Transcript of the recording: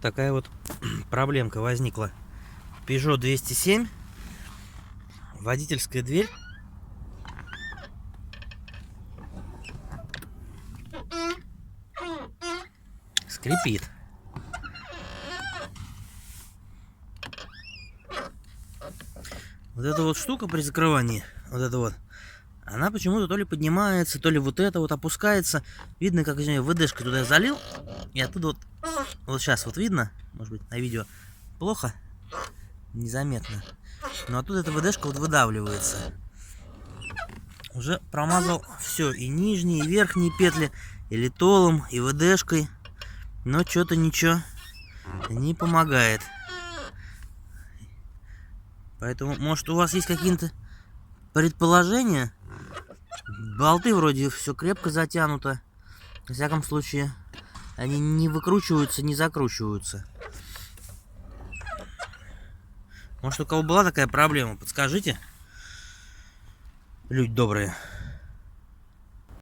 Такая вот проблемка возникла. Peugeot 207. Водительская дверь. Скрипит. Вот эта вот штука при закрывании, вот эта вот, она почему-то то ли поднимается, то ли вот это вот опускается. Видно, как из нее ВДшкой туда залил. И оттуда вот сейчас вот видно, может быть на видео плохо, незаметно. Но оттуда эта ВДшка вот выдавливается. Уже промазал все, и нижние, и верхние петли, и литолом, и ВДшкой. Но что-то ничего не помогает. Поэтому, может, у вас есть какие-то предположения? Болты вроде все крепко затянуто. Во всяком случае, они не выкручиваются, не закручиваются. Может, у кого была такая проблема, подскажите. Люди добрые.